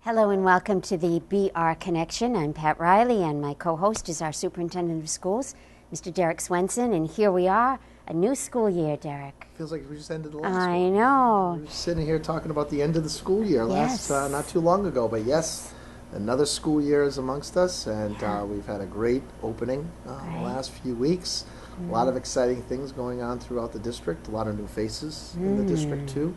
Hello and welcome to the BR Connection. I'm Pat Riley and my co-host is our Superintendent of Schools, Mr. Derek Swenson, and here we are, a new school year, Derek. Feels like we just ended the last one. I know. We were sitting here talking about the end of the school year Yes. not too long ago, but yes, another school year is amongst us, and we've had a great opening the last few weeks. A lot of exciting things going on throughout the district, a lot of new faces in the district too.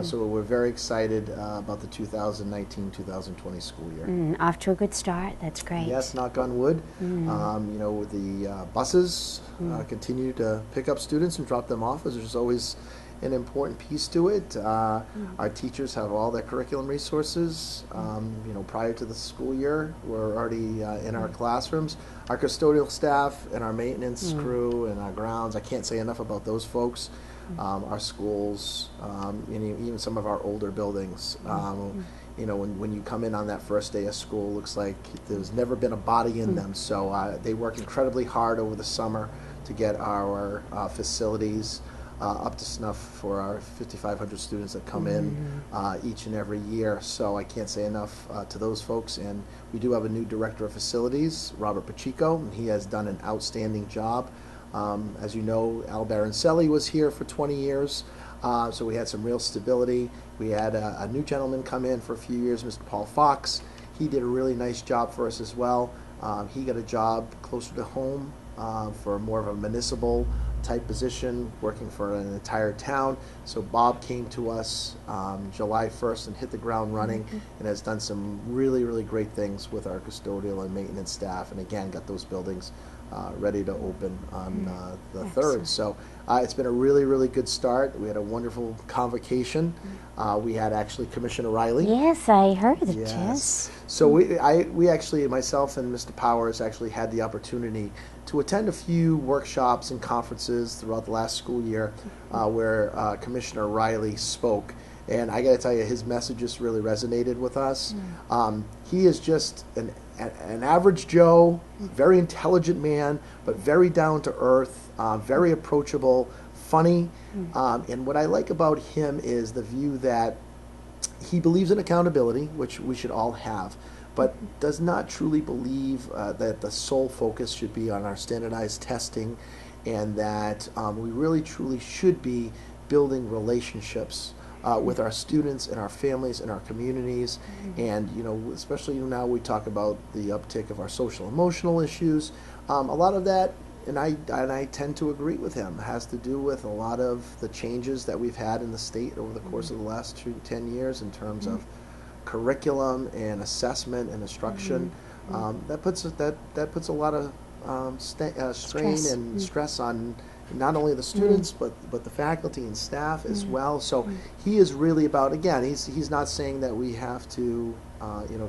So we're very excited about the 2019-2020 school year. Off to a good start. That's great. Yes, knock on wood. The buses continue to pick up students and drop them off, as there's always an important piece to it. Our teachers have all their curriculum resources. Prior to the school year, we're already in our classrooms. Our custodial staff and our maintenance crew and our grounds, I can't say enough about those folks. Our schools, even some of our older buildings. When you come in on that first day of school, it looks like there's never been a body in them. So they work incredibly hard over the summer to get our facilities up to snuff for our 5,500 students that come in each and every year. So I can't say enough to those folks. And we do have a new director of facilities, Robert Pacheco, and he has done an outstanding job. As you know, Al Baroncelli was here for 20 years, so we had some real stability. We had a new gentleman come in for a few years, Mr. Paul Fox. He did a really nice job for us as well. He got a job closer to home for more of a municipal type position, working for an entire town. So Bob came to us July 1st and hit the ground running and has done some really, really great things with our custodial and maintenance staff, and again got those buildings ready to open on the 3rd. So it's been a really, really good start. We had a wonderful convocation. We had actually Commissioner Riley. Yes, I heard it. Yes. So we actually, myself and Mr. Powers, actually had the opportunity to attend a few workshops and conferences throughout the last school year where Commissioner Riley spoke. And I got to tell you, his message just really resonated with us. He is just an average Joe, very intelligent man, but very down to earth, very approachable, funny. And what I like about him is the view that he believes in accountability, which we should all have, but does not truly believe that the sole focus should be on our standardized testing, and that we really truly should be building relationships with our students and our families and our communities. And especially now we talk about the uptick of our social emotional issues. A lot of that, and I tend to agree with him, has to do with a lot of the changes that we've had in the state over the course of the last 10 years in terms of curriculum and assessment and instruction. That puts a lot of strain and stress on not only the students but the faculty and staff as well. So he is really about, again, he's not saying that we have to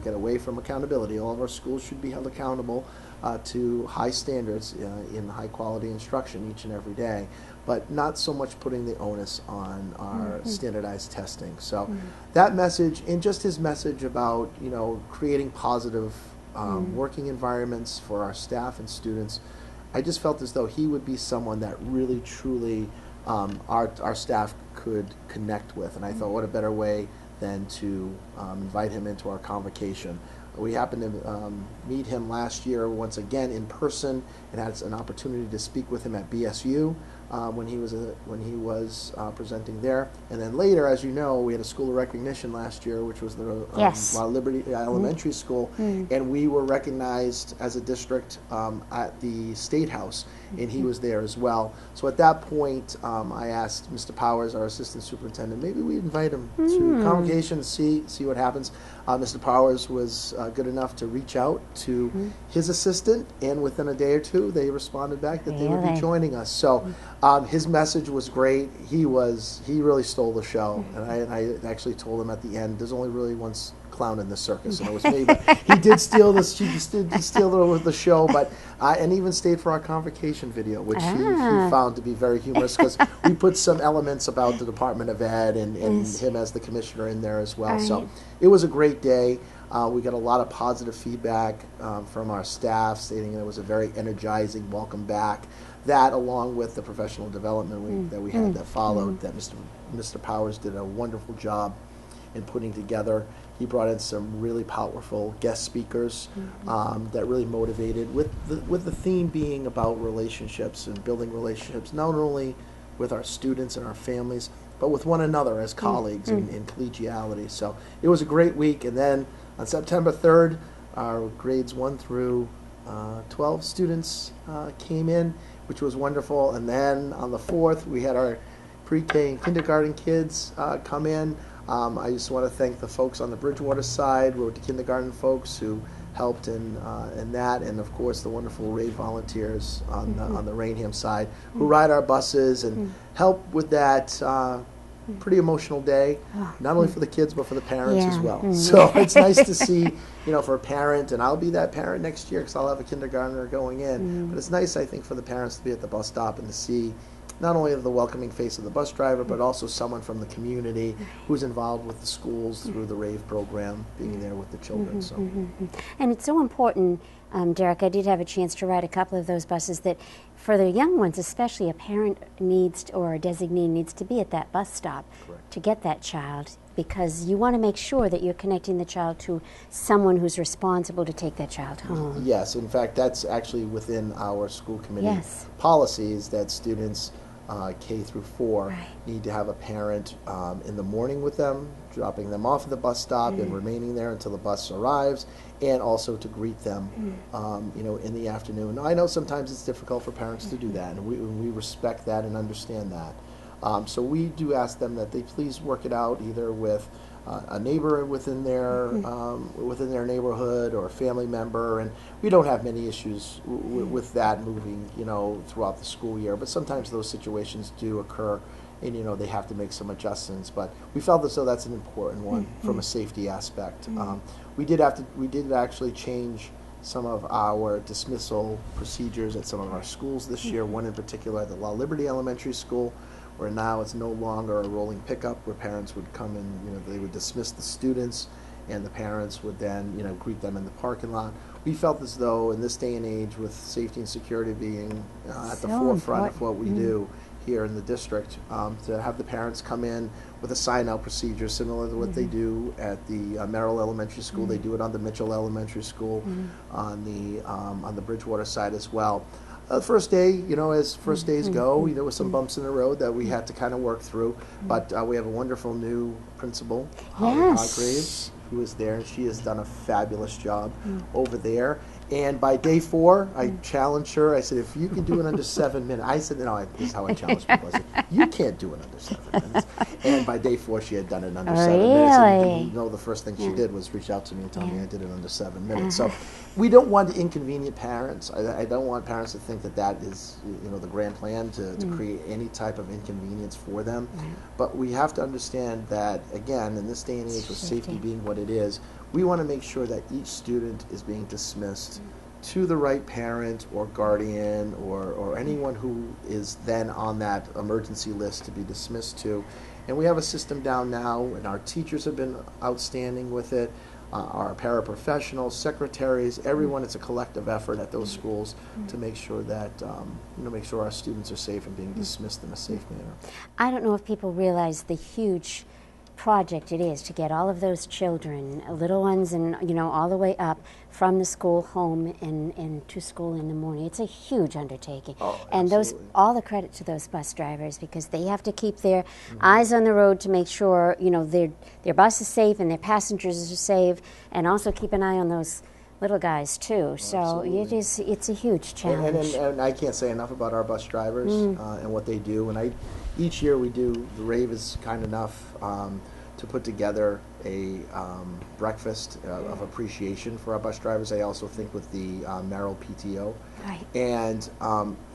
get away from accountability. All of our schools should be held accountable to high standards in high quality instruction each and every day, but not so much putting the onus on our standardized testing. So that message, and just his message about creating positive working environments for our staff and students, I just felt as though he would be someone that really, truly our staff could connect with. And I thought, what a better way than to invite him into our convocation. We happened to meet him last year once again in person, and had an opportunity to speak with him at BSU when he was presenting there. And then later, as you know, we had a School of Recognition last year, which was the La Liberty Elementary School, and we were recognized as a district at the State House, and he was there as well. So at that point, I asked Mr. Powers, our assistant superintendent, maybe we invite him to convocation and see what happens. Mr. Powers was good enough to reach out to his assistant, and within a day or two, they responded back that they would be joining us. So his message was great. He really stole the show, and I actually told him at the end, there's only really one clown in the circus, and it was me. But he did steal this. He did steal the show, but and even stayed for our convocation video, which he found to be very humorous, because we put some elements about the Department of Ed and him as the commissioner in there as well. So it was a great day. We got a lot of positive feedback from our staff, stating that it was a very energizing welcome back. That, along with the professional development that we had that followed, that Mr. Powers did a wonderful job. in putting together. He brought in some really powerful guest speakers that really motivated, with the theme being about relationships and building relationships, not only with our students and our families, but with one another as colleagues in collegiality. So it was a great week. And then on September 3rd, our grades 1 through 12 students came in, which was wonderful. And then on the 4th, we had our pre-K and kindergarten kids come in. I just want to thank the folks on the Bridgewater side, with the kindergarten folks who helped in that, and of course the wonderful Rave volunteers on the Raynham side who ride our buses and help with that pretty emotional day, not only for the kids but for the parents as well. So it's nice to see, for a parent, and I'll be that parent next year because I'll have a kindergartner going in. But it's nice, I think, for the parents to be at the bus stop and to see not only the welcoming face of the bus driver, but also someone from the community who's involved with the schools through the Rave program, being there with the children. So, and it's so important, Derek. I did have a chance to ride a couple of those buses that, for the young ones especially, a parent needs or a designee needs to be at that bus stop to get that child, because you want to make sure that you're connecting the child to someone who's responsible to take that child home. Yes, in fact, that's actually within our school committee policies, that students K through 4 need to have a parent in the morning with them, dropping them off at the bus stop and remaining there until the bus arrives, and also to greet them in the afternoon. I know sometimes it's difficult for parents to do that, and we respect that and understand that. So we do ask them that they please work it out either with a neighbor within their neighborhood or a family member, and we don't have many issues with that moving throughout the school year. But sometimes those situations do occur, and they have to make some adjustments. But we felt as though that's an important one from a safety aspect. We did actually change some of our dismissal procedures at some of our schools this year. One in particular at the La Liberty Elementary School, where now it's no longer a rolling pickup where parents would come and they would dismiss the students and the parents would then greet them in the parking lot. We felt as though in this day and age, with safety and security being at the forefront of what we do here in the district, to have the parents come in with a sign-out procedure similar to what they do at the Merrill Elementary School. They do it on the Mitchell Elementary School, on the Bridgewater side as well. First day, as first days go, there was some bumps in the road that we had to kind of work through. But we have a wonderful new principal, Holly Hargraves, who is there, and she has done a fabulous job over there. And by day 4, I challenged her. I said, if you can do it under 7 minutes. I said, no, this is how I challenge people. I said, you can't do it under 7 minutes. And by day 4, she had done it under 7 minutes. And the first thing she did was reach out to me and tell me I did it under 7 minutes. So we don't want to inconvenient parents. I don't want parents to think that is, the grand plan to create any type of inconvenience for them. But we have to understand that, again, in this day and age, with safety being what it is, we want to make sure that each student is being dismissed to the right parent or guardian or anyone who is then on that emergency list to be dismissed to. And we have a system down now, and our teachers have been outstanding with it. Our paraprofessionals, secretaries, everyone. It's a collective effort at those schools to make sure that make sure our students are safe and being dismissed in a safe manner. I don't know if people realize the huge project it is to get all of those children, little ones and all the way up, from the school home and to school in the morning. It's a huge undertaking. And all the credit to those bus drivers, because they have to keep their eyes on the road to make sure their bus is safe and their passengers are safe, and also keep an eye on those little guys too. So it's a huge challenge. And I can't say enough about our bus drivers and what they do. And each year the Rave is kind enough to put together a breakfast of appreciation for our bus drivers. I also think with the Merrill PTO. Right. And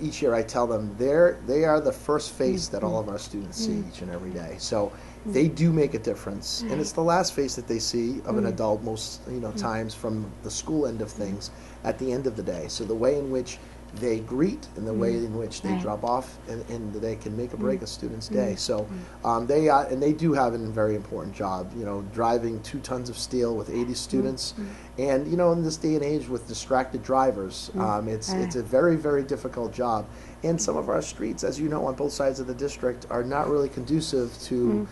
each year I tell them they are the first face that all of our students see each and every day. So they do make a difference, and it's the last face that they see of an adult most times from the school end of things at the end of the day. So the way in which they greet and the way in which they drop off, and they can make or break a student's day. So they do have a very important job, driving 2 tons of steel with 80 students And in this day and age with distracted drivers, it's a very, very difficult job. And some of our streets, as you know, on both sides of the district, are not really conducive to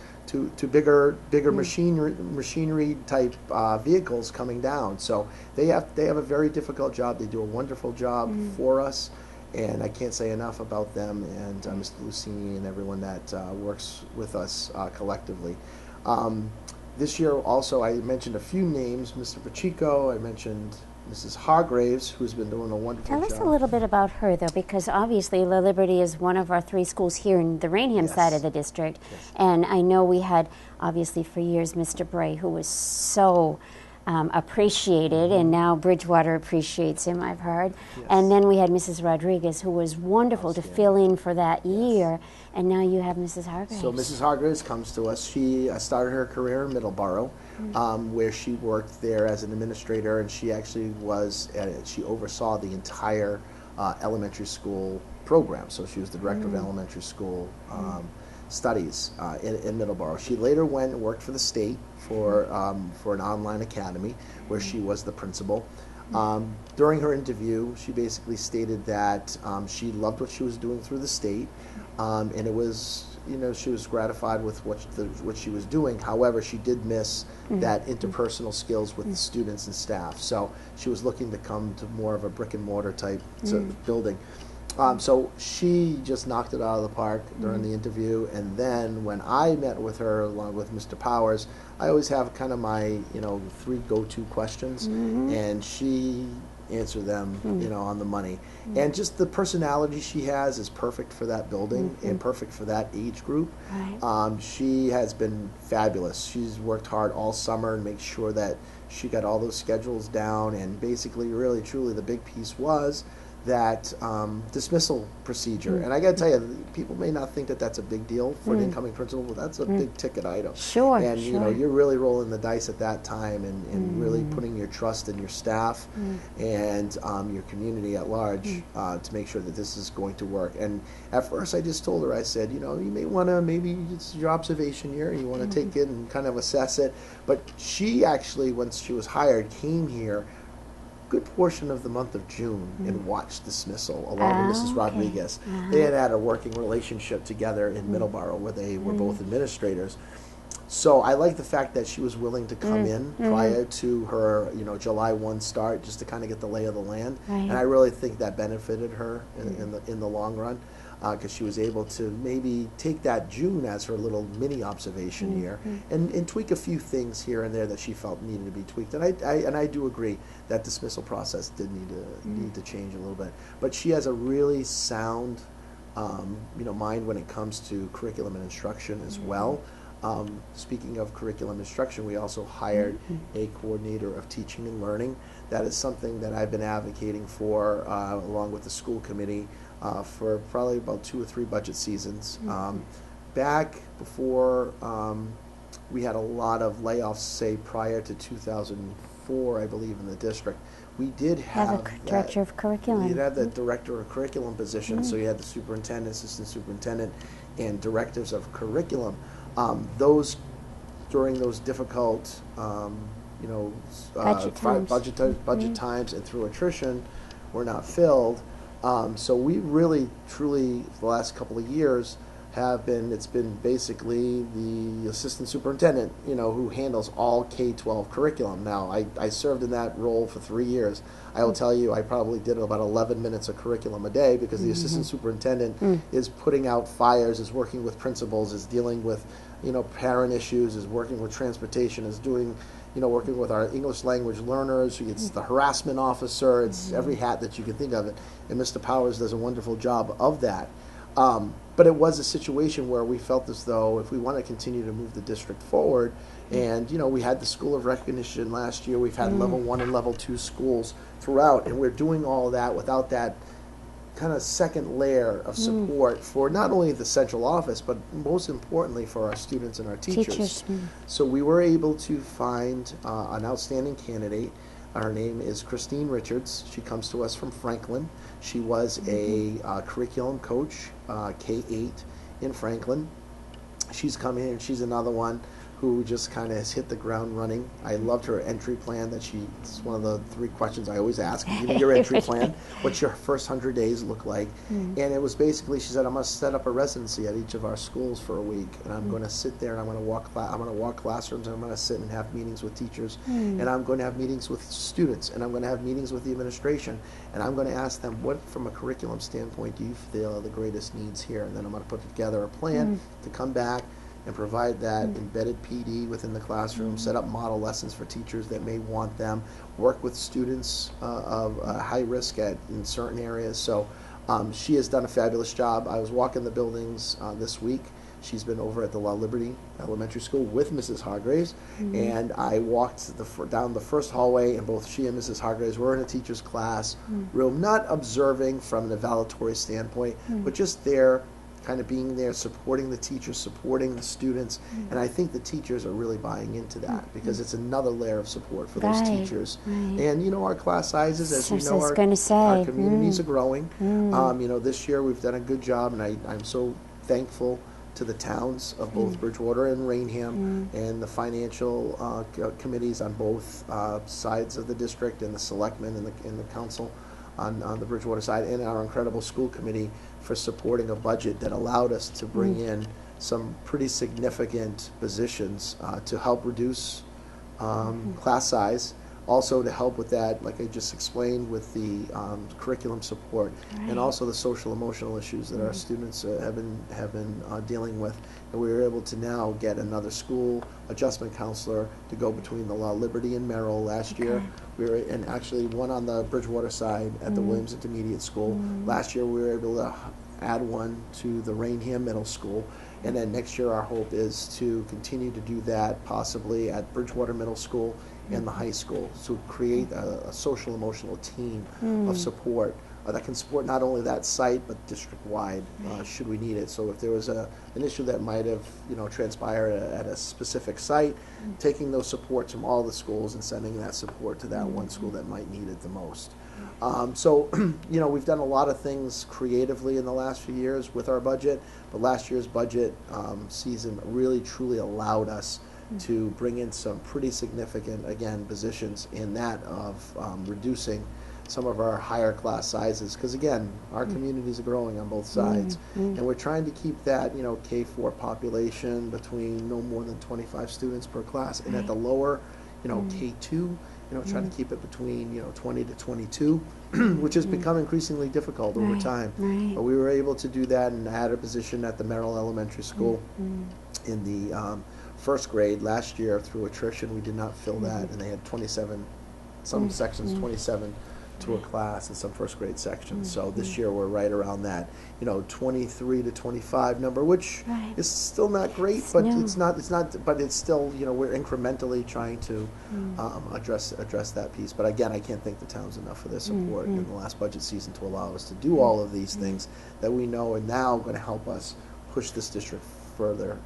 bigger machinery type vehicles coming down. So they have a very difficult job. They do a wonderful job for us, and I can't say enough about them and Mr. Lucini and everyone that works with us collectively. This year also I mentioned a few names, Mr. Pacheco, I mentioned Mrs. Hargraves, who's been doing a wonderful job. Tell us a little bit about her, though, because obviously La Liberty is one of our 3 schools here in the Raynham side of the district. Yes. And I know we had, obviously, for years, Mr. Bray, who was so appreciated, and now Bridgewater appreciates him, I've heard. Yes. And then we had Mrs. Rodriguez, who was wonderful to fill in for that year. And now you have Mrs. Hargraves. So Mrs. Hargraves comes to us. She started her career in Middleborough, where she worked there as an administrator, and she actually she oversaw the entire elementary school program. So she was the director of elementary school studies in Middleborough. She later went and worked for the state for an online academy where she was the principal. During her interview, she basically stated that she loved what she was doing through the state, and it was, she was gratified with what she was doing. However, she did miss that interpersonal skills with the students and staff. So she was looking to come to more of a brick and mortar type building. So she just knocked it out of the park during the interview, and then when I met with her along with Mr. Powers, I always have kind of my 3 go-to questions, and she answered them on the money. And just the personality she has is perfect for that building and perfect for that age group. Right. She has been fabulous. She's worked hard all summer and make sure that she got all those schedules down, and basically really truly the big piece was that dismissal procedure. And I got to tell you, people may not think that that's a big deal for an incoming principal, but that's a big ticket item. Sure, and sure. You're really rolling the dice at that time, and really putting your trust in your staff and your community at large to make sure that this is going to work. And at first I just told her, I said, you may want to, maybe it's your observation year and you want to take it and kind of assess it. But she actually, once she was hired, came here good portion of the month of June and watched dismissal along with Mrs. Rodriguez. They had a working relationship together in Middleborough where they were both administrators. So I like the fact that she was willing to come in prior to her, July 1 start, just to kind of get the lay of the land. Right. And I really think that benefited her in the long run, because she was able to maybe take that June as her little mini observation year and tweak a few things here and there that she felt needed to be tweaked. And I do agree that dismissal process did need to change a little bit. But she has a really sound mind when it comes to curriculum and instruction as well. Speaking of curriculum instruction, we also hired a coordinator of teaching and learning. That is something that I've been advocating for along with the school committee for probably about 2 or 3 budget seasons. Back before we had a lot of layoffs, say prior to 2004, I believe, in the district, we did have a director of curriculum. We did have the director of curriculum position, so you had the superintendent, assistant superintendent, and directives of curriculum. Those during those difficult, budget times and through attrition, were not filled. So we really, truly, for the last couple of years, it's been basically the assistant superintendent, who handles all K-12 curriculum. Now, I served in that role for 3 years. I will tell you, I probably did about 11 minutes of curriculum a day, because the assistant superintendent is putting out fires, is working with principals, is dealing with, parent issues, is working with transportation, is doing, working with our English language learners. It's the harassment officer. It's every hat that you can think of it. And Mr. Powers does a wonderful job of that. But it was a situation where we felt as though if we want to continue to move the district forward, and we had the School of Recognition last year, we've had level 1 and level 2 schools throughout, and we're doing all that without that kind of second layer of support for not only the central office, but most importantly for our students and our teachers. So we were able to find an outstanding candidate. Her name is Christine Richards. She comes to us from Franklin. She was a curriculum coach, K-8 in Franklin. She's come in, and she's another one who just kind of has hit the ground running. I loved her entry plan it's one of the 3 questions I always ask. Give me your entry plan. What's your first 100 days look like? And it was basically, she said, I'm going to set up a residency at each of our schools for a week, and I'm going to sit there and I'm going to walk classrooms, and I'm going to sit and have meetings with teachers, and I'm going to have meetings with students, and I'm going to have meetings with the administration, and I'm going to ask them, what from a curriculum standpoint do you feel are the greatest needs here? And then I'm going to put together a plan to come back and provide that embedded PD within the classroom, set up model lessons for teachers that may want them, work with students of high risk in certain areas. So she has done a fabulous job. I was walking the buildings this week. She's been over at the La Liberty Elementary School with Mrs. Hargraves, and I walked down the first hallway, and both she and Mrs. Hargraves were in a teacher's class room, not observing from an evaluatory standpoint, but just there, kind of being there, supporting the teachers, supporting the students, and I think the teachers are really buying into that because it's another layer of support for those teachers. And you know, our class sizes, as you know, our communities are growing. You know, this year we've done a good job, and I'm so thankful to the towns of both Bridgewater and Raynham, and the financial committees on both sides of the district, and the selectmen and the council on the Bridgewater side, and our incredible school committee for supporting a budget that allowed us to bring in some pretty significant positions to help reduce class size, also to help with that, like I just explained, with the curriculum support, and also the social emotional issues that our students have been dealing with. And we were able to now get another school adjustment counselor to go between the La Liberty and Merrill last year. And actually one on the Bridgewater side at the Williams Intermediate School. Last year we were able to add one to the Raynham Middle School. And then next year our hope is to continue to do that possibly at Bridgewater Middle School and the high school, to create a social emotional team of support that can support not only that site but district-wide should we need it. So if there was an issue that might have transpired at a specific site, taking those supports from all the schools and sending that support to that one school that might need it the most. So we've done a lot of things creatively in the last few years with our budget, but last year's budget season really truly allowed us to bring in some pretty significant, again, positions in that of reducing some of our higher class sizes, because again, our communities are growing on both sides, and we're trying to keep that K-4 population between no more than 25 students per class, and at the lower K-2, trying to keep it between 20 to 22, which has become increasingly difficult over time. But we were able to do that and add a position at the Merrill Elementary School in the first grade. Last year, through attrition, we did not fill that, and they had 27, some sections 27 to a class in some first grade sections. So this year we're right around that 23 to 25 number, which is still not great, but it's not but it's still we're incrementally trying to address that piece. But again, I can't thank the towns enough for their support in the last budget season to allow us to do all of these things that we know are now going to help us push this district further,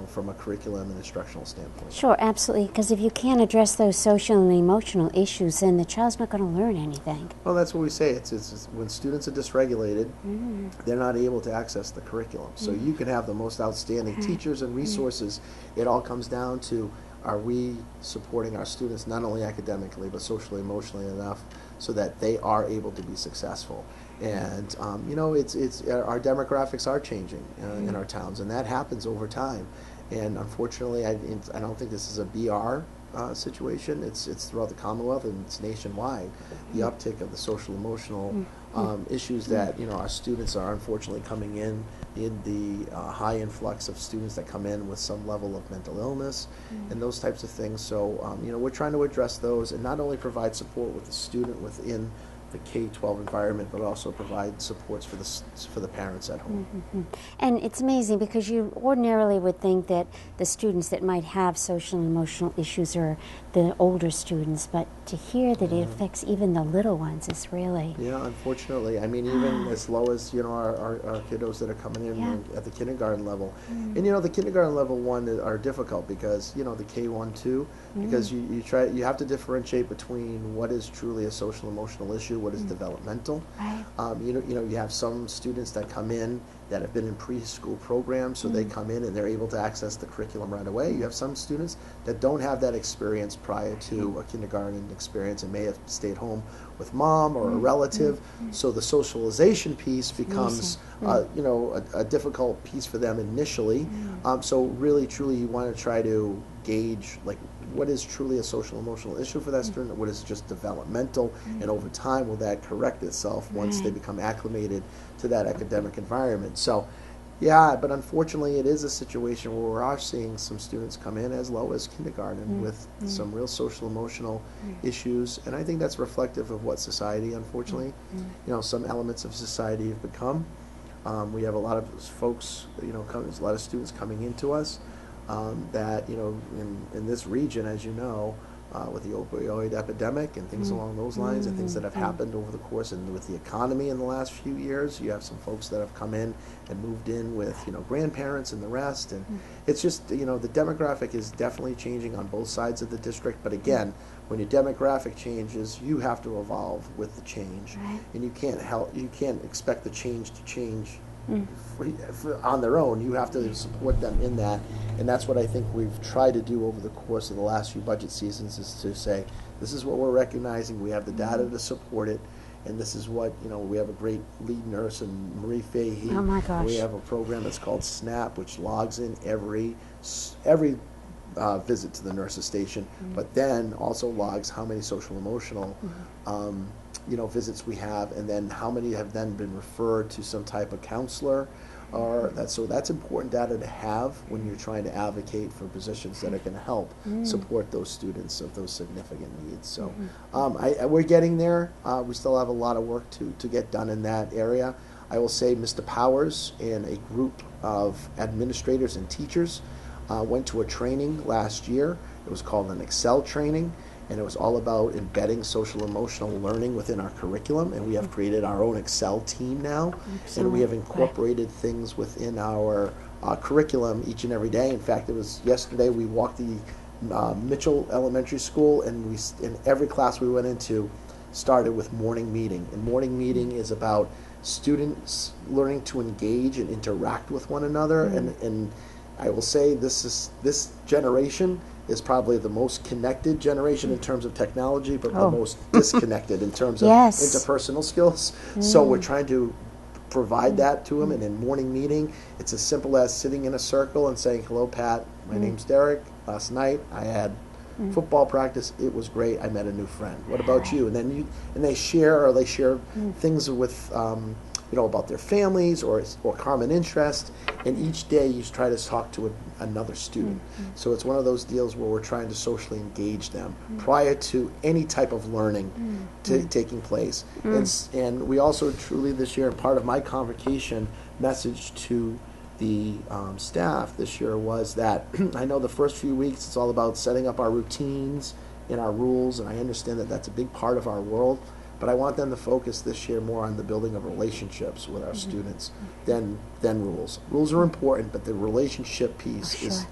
from a curriculum and instructional standpoint. Sure, absolutely, because if you can't address those social and emotional issues, then the child's not going to learn anything. Well, that's what we say. It's when students are dysregulated, they're not able to access the curriculum. So you can have the most outstanding teachers and resources. It all comes down to, are we supporting our students not only academically but socially, emotionally enough so that they are able to be successful? And it's our demographics are changing in our towns, and that happens over time. And unfortunately, I don't think this is a BR situation. It's throughout the Commonwealth, and it's nationwide. The uptick of the social emotional issues that our students are unfortunately coming in the high influx of students that come in with some level of mental illness and those types of things. So we're trying to address those and not only provide support with the student within the K-12 environment, but also provide supports for the parents at home. And it's amazing because you ordinarily would think that the students that might have social and emotional issues are the older students, but to hear that it affects even the little ones is really... Yeah, unfortunately. I mean, even as low as, our kiddos that are coming in at the kindergarten level. And, the kindergarten level one are difficult because, the K1, 2, because you have to differentiate between what is truly a social emotional issue, what is developmental. You have some students that come in that have been in preschool programs, so they come in and they're able to access the curriculum right away. You have some students that don't have that experience prior to a kindergarten experience and may have stayed home with mom or a relative, so the socialization piece becomes a difficult piece for them initially. So really truly you want to try to gauge like what is truly a social emotional issue for that student, what is just developmental, and over time will that correct itself once they become acclimated to that academic environment. So yeah, but unfortunately it is a situation where we are seeing some students come in as low as kindergarten with some real social emotional issues, and I think that's reflective of what society, unfortunately, some elements of society have become. We have a lot of folks, there's a lot of students coming into us that, in this region, as you know, with the opioid epidemic and things along those lines, and things that have happened over the course, and with the economy in the last few years, you have some folks that have come in and moved in with, grandparents and the rest, and it's just, the demographic is definitely changing on both sides of the district, but again, when your demographic changes, you have to evolve with the change, and you can't expect the change to change on their own. You have to support them in that, and that's what I think we've tried to do over the course of the last few budget seasons, is to say, this is what we're recognizing, we have the data to support it, and this is what, we have a great lead nurse in Marie Fahey. Oh my gosh. We have a program that's called SNAP, which logs in every visit to the nurse's station, but then also logs how many social emotional visits we have, and then how many have then been referred to some type of counselor, so that's important data to have when you're trying to advocate for positions that are going to help support those students of those significant needs. So we're getting there. We still have a lot of work to get done in that area. I will say Mr. Powers and a group of administrators and teachers went to a training last year. It was called an Excel training, and it was all about embedding social emotional learning within our curriculum, and we have created our own Excel team now. And we have incorporated things within our curriculum each and every day. In fact, it was yesterday we walked the Mitchell Elementary School, and in every class we went into started with morning meeting, and morning meeting is about students learning to engage and interact with one another, and I will say this generation is probably the most connected generation in terms of technology, but the most disconnected in terms of interpersonal skills. So we're trying to provide that to them, and in morning meeting, it's as simple as sitting in a circle and saying, "Hello, Pat, my name's Derek. Last night I had football practice. It was great. I met a new friend. What about you?" And then they share things with about their families or common interest, and each day you try to talk to another student. So it's one of those deals where we're trying to socially engage them prior to any type of learning taking place. And we also truly this year, part of my convocation message to the staff this year was that I know the first few weeks it's all about setting up our routines and our rules, and I understand that that's a big part of our world. But I want them to focus this year more on the building of relationships with our students than rules. Rules are important, but the relationship piece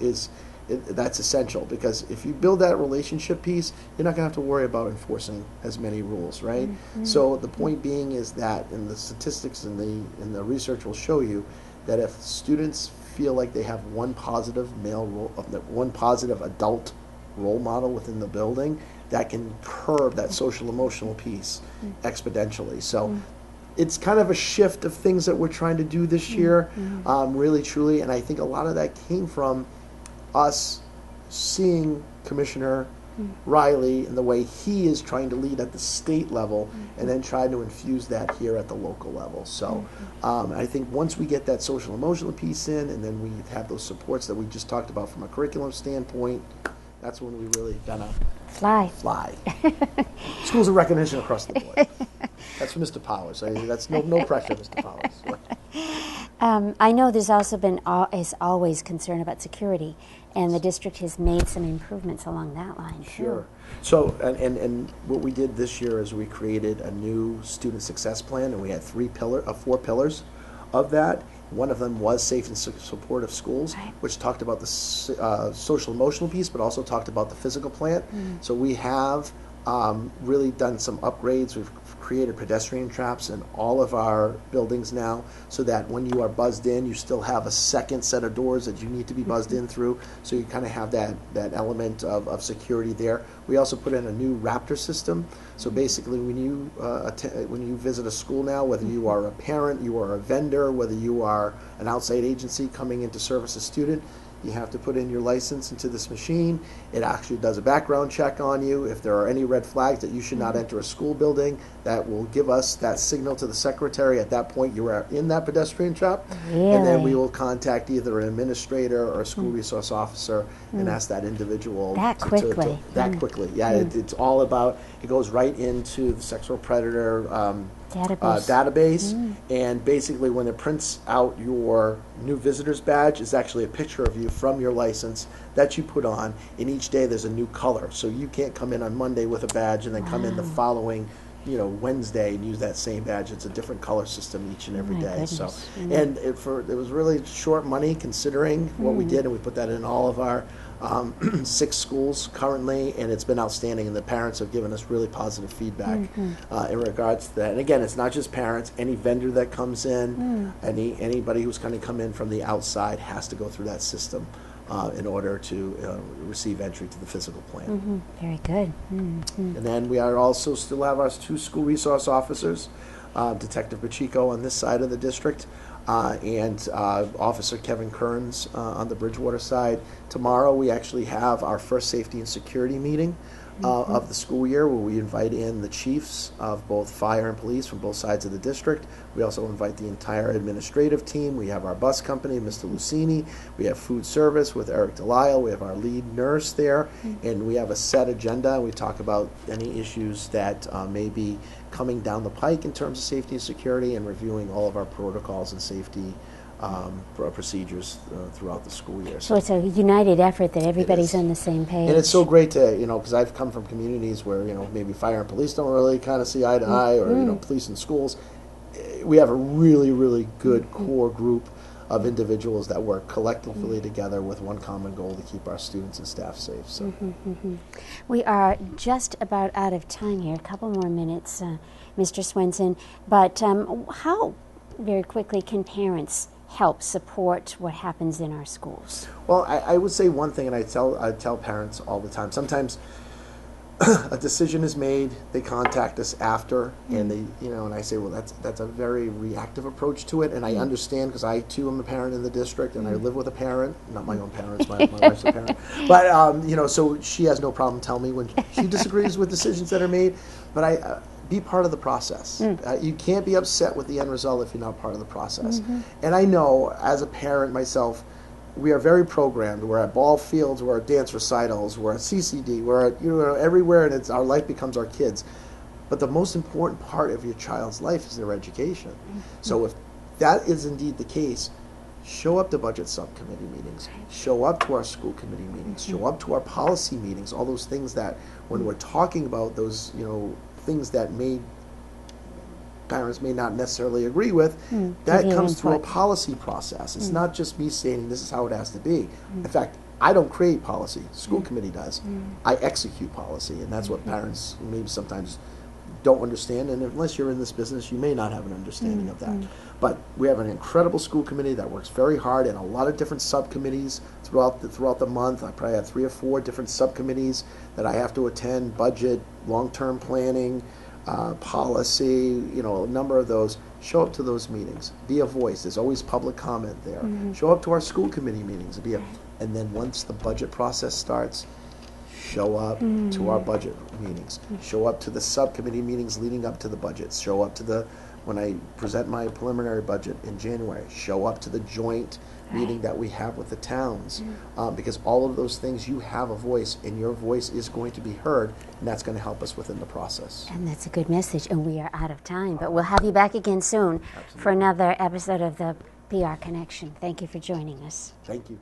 that's essential, because if you build that relationship piece, you're not going to have to worry about enforcing as many rules, right? So the point being is that, and the statistics and the research will show you that if students feel like they have one positive one positive adult role model within the building, that can curb that social emotional piece exponentially. So it's kind of a shift of things that we're trying to do this year, really truly, and I think a lot of that came from us seeing Commissioner Riley and the way he is trying to lead at the state level, and then trying to infuse that here at the local level. So I think once we get that social emotional piece in, and then we have those supports that we just talked about from a curriculum standpoint, that's when we really gonna fly. Schools of recognition across the board. That's for Mr. Powers. That's no pressure, Mr. Powers. I know there's also been is always concern about security, and the district has made some improvements along that line. Sure. So, and what we did this year is we created a new student success plan, and we had 4 pillars of that. One of them was safe and supportive schools, which talked about the social emotional piece, but also talked about the physical plant. So we have really done some upgrades. We've created pedestrian traps in all of our buildings now, so that when you are buzzed in, you still have a second set of doors that you need to be buzzed in through, so you kind of have that element of security there. We also put in a new Raptor system, so basically when you visit a school now, whether you are a parent, you are a vendor, whether you are an outside agency coming in to service a student, you have to put in your license into this machine. It actually does a background check on you. If there are any red flags that you should not enter a school building, that will give us that signal to the secretary. At that point, you are in that pedestrian trap. Really? And then we will contact either an administrator or a school resource officer and ask that individual. That quickly. That quickly. Yeah, it's all about, it goes right into the sexual predator database, and basically when it prints out your new visitor's badge, is actually a picture of you from your license that you put on, and each day there's a new color, so you can't come in on Monday with a badge and then come in the following Wednesday and use that same badge. It's a different color system each and every day. Goodness. So, and it was really short money considering what we did, and we put that in all of our 6 schools currently, and it's been outstanding, and the parents have given us really positive feedback in regards to that. And again, it's not just parents. Any vendor that comes in, anybody who's going to come in from the outside has to go through that system in order to receive entry to the physical plant. Very good. And then we are also still have our 2 school resource officers, Detective Pacheco on this side of the district, and Officer Kevin Kearns on the Bridgewater side. Tomorrow we actually have our first safety and security meeting of the school year, where we invite in the chiefs of both fire and police from both sides of the district. We also invite the entire administrative team. We have our bus company, Mr. Lucini. We have food service with Eric Delisle. We have our lead nurse there, and we have a set agenda. We talk about any issues that may be coming down the pike in terms of safety and security, and reviewing all of our protocols and safety procedures throughout the school year. So it's a united effort that everybody's on the same page. And it's so great to, because I've come from communities where, maybe fire and police don't really kind of see eye to eye, or, police and schools. We have a really, really good core group of individuals that work collectively together with one common goal: to keep our students and staff safe. So we are just about out of time here. A couple more minutes, Mr. Swenson. But how, very quickly, can parents help support what happens in our schools? Well, I would say one thing, and I tell parents all the time. Sometimes a decision is made, they contact us after, and they, and I say, well, that's a very reactive approach to it, and I understand, because I too am a parent in the district, and I live with a parent, not my own parents, my wife's a parent, but so she has no problem telling me when she disagrees with decisions that are made, but be part of the process. You can't be upset with the end result if you're not part of the process. And I know, as a parent myself, we are very programmed. We're at ball fields, we're at dance recitals, we're at CCD, we're at everywhere, and our life becomes our kids. But the most important part of your child's life is their education. So if that is indeed the case, show up to budget subcommittee meetings, show up to our school committee meetings, show up to our policy meetings, all those things that when we're talking about those, things that parents may not necessarily agree with, that comes through a policy process. It's not just me saying this is how it has to be. In fact, I don't create policy. School committee does. I execute policy, and that's what parents maybe sometimes don't understand, and unless you're in this business, you may not have an understanding of that. But we have an incredible school committee that works very hard, and a lot of different subcommittees throughout the month. I probably have 3 or 4 different subcommittees that I have to attend: budget, long-term planning, policy, a number of those. Show up to those meetings. Be a voice. There's always public comment there. Show up to our school committee meetings. And then once the budget process starts, show up to our budget meetings. Show up to the subcommittee meetings leading up to the budgets. Show up to when I present my preliminary budget in January. Show up to the joint meeting that we have with the towns, because all of those things, you have a voice, and your voice is going to be heard, and that's going to help us within the process. And that's a good message, and we are out of time, but we'll have you back again soon for another episode of the PR Connection. Thank you for joining us. Thank you.